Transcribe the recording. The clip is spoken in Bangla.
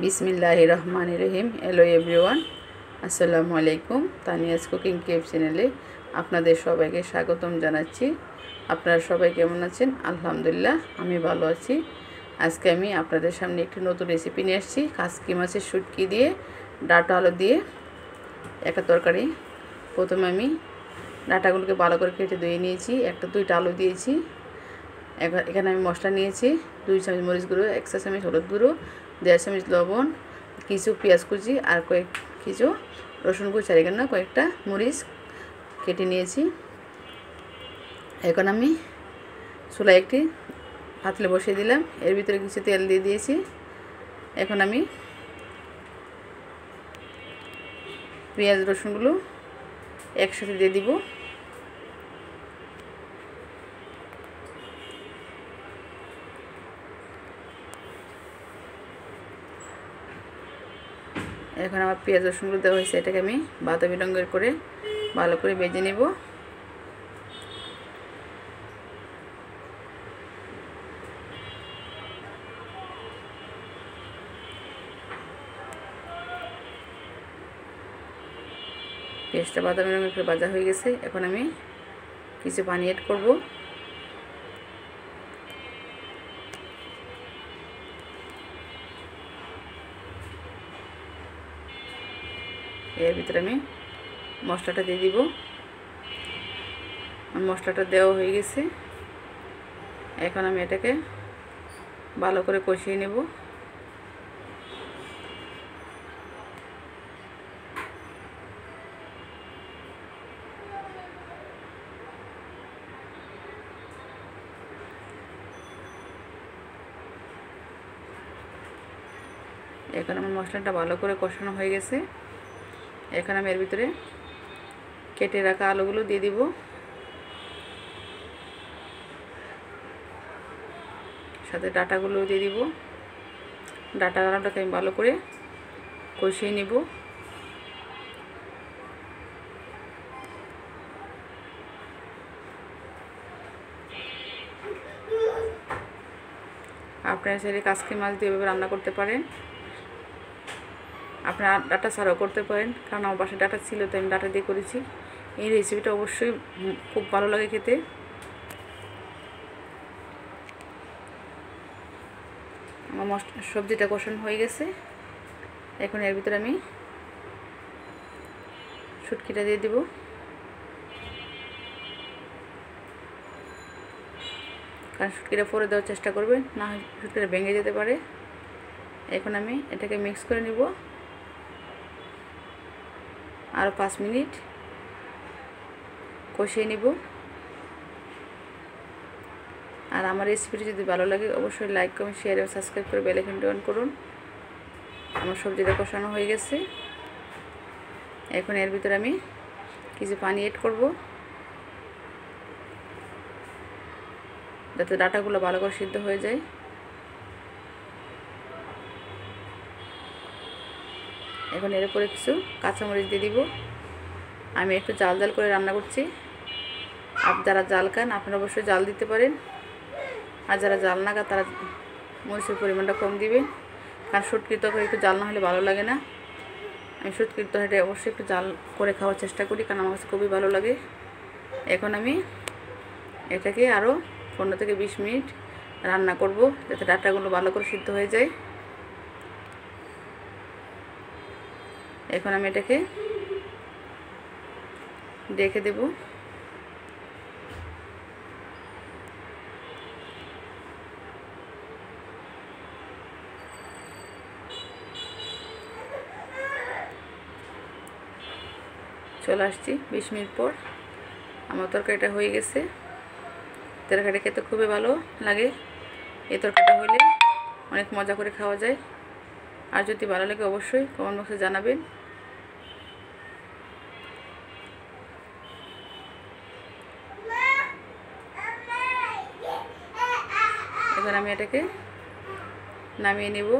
বিসমিল্লাহির রহমানির রহিম। হ্যালো এভরিওয়ান, আসসালামু আলাইকুম। তানিয়াস কুকিং কেপ চ্যানেলে আপনাদের সবাইকে স্বাগতম জানাচ্ছি। আপনারা সবাই কেমন আছেন? আলহামদুলিল্লাহ, আমি ভালো আছি। আজকে আমি আপনাদের সামনে একটি নতুন রেসিপি নিয়ে আসছি। কাসকি মাছের শুটকি দিয়ে ডাঁটা আলু দিয়ে একটা তরকারি। প্রথমে আমি ডাঁটাগুলোকে ভালো করে কেটে ধুয়ে নিয়েছি। দুইটা আলু দিয়েছি। এখানে আমি মশলা নিয়েছি 2 চামচ মরিচ গুঁড়ো, 1 চা চামচ হলুদ গুঁড়ো, 1.5 চামচ লবণ, কিছু পেঁয়াজ কুচি আর কিছু রসুন কুচি, আর এখানে কয়েকটা মরিচ কেটে নিয়েছি। এখন আমি চুলায় একটি পাতিলে বসিয়ে দিলাম। এর ভিতরে কিছু তেল দিয়ে দিয়েছি। এখন আমি পেঁয়াজ রসুনগুলো একসাথে দিয়ে দিব। এখন আমার পেঁয়াজ রসুনগুলো দেওয়া হয়েছে, এটাকে আমি বাদামি রঙের করে ভালো করে ভেজে নেব। পেঁয়াজটা বাদামি রঙের করে ভাজা হয়ে গেছে। এখন আমি কিছু পানি অ্যাড করব। এর ভিতরে আমি মশলাটা দিয়ে দিব। মশলাটা দেওয়া হয়ে গেছে। এখন আমি এটাকে ভালো করে কষিয়ে নেব। এখন আমার মশলাটা ভালো করে কষানো হয়ে গেছে। এখন আমি এর ভিতরে কেটে রাখা আলুগুলো দিয়ে দিব। সাথে ডাঁটাগুলোও দিয়ে দিব। ডাঁটা আলুটাকে আমি ভালো করে কষিয়ে নেব। আপনারা চাইলে কাসকি মাছ দিয়ে এভাবে রান্না করতে পারেন। আপনারা ডাঁটা ছাড়াও করতে পারেন, কারণ আমার বাসায় ডাঁটা ছিল তো আমি ডাঁটা দিয়ে করেছি। এই রেসিপিটা অবশ্যই খুব ভালো লাগে খেতে। আমার সবজিটা কষানো হয়ে গেছে। এখন এর ভিতরে আমি শুটকিটা দিয়ে দিব। কারণ শুটকিটা পরে দেওয়ার চেষ্টা করবে, না হয় শুটকিটা ভেঙে যেতে পারে। এখন আমি এটাকে মিক্স করে নিব। আরও 5 মিনিট কষিয়ে নিব। আর আমার রেসিপিটি যদি ভালো লাগে অবশ্যই লাইক, কমেন্ট, শেয়ার এবং সাবস্ক্রাইব করে বেল আইকনটি অন করুন। আমার সবজিটা কষানো হয়ে গেছে। এখন এর ভিতরে আমি কিছু পানি অ্যাড করব, যাতে ডাঁটাগুলো ভালো করে সিদ্ধ হয়ে যায়। এখন এর উপরে কিছু কাঁচামরিচ দিয়ে দিব। আমি একটু জাল জাল করে রান্না করছি। যারা জাল খান আপনারা অবশ্যই জাল দিতে পারেন, আর যারা জাল না খান তারা মরিচের পরিমাণটা কম দিবেন। কারণ শুটকির তরকারি একটু জাল না হলে ভালো লাগে না। আমি শুটকির তরকারিটা অবশ্যই একটু জাল করে খাওয়ার চেষ্টা করি, কারণ আমার কাছে খুবই ভালো লাগে। এখন আমি এটাকে আরও 15 থেকে 20 মিনিট রান্না করব, যাতে ডাঁটাগুলো ভালো করে সিদ্ধ হয়ে যায়। এখন আমি এটাকে ঢেকে দেব। চলে আসছি 20 মিনিট পর। আমার তরকারিটা হয়ে গেছে। তরকারিটা খেতে খুবই ভালো লাগে। এই তরকারিটা হলে অনেক মজা করে খাওয়া যায়। আর যদি ভালো লাগে অবশ্যই কমেন্ট বক্সে জানাবেন। এবার আমি এটাকে নামিয়ে নেব।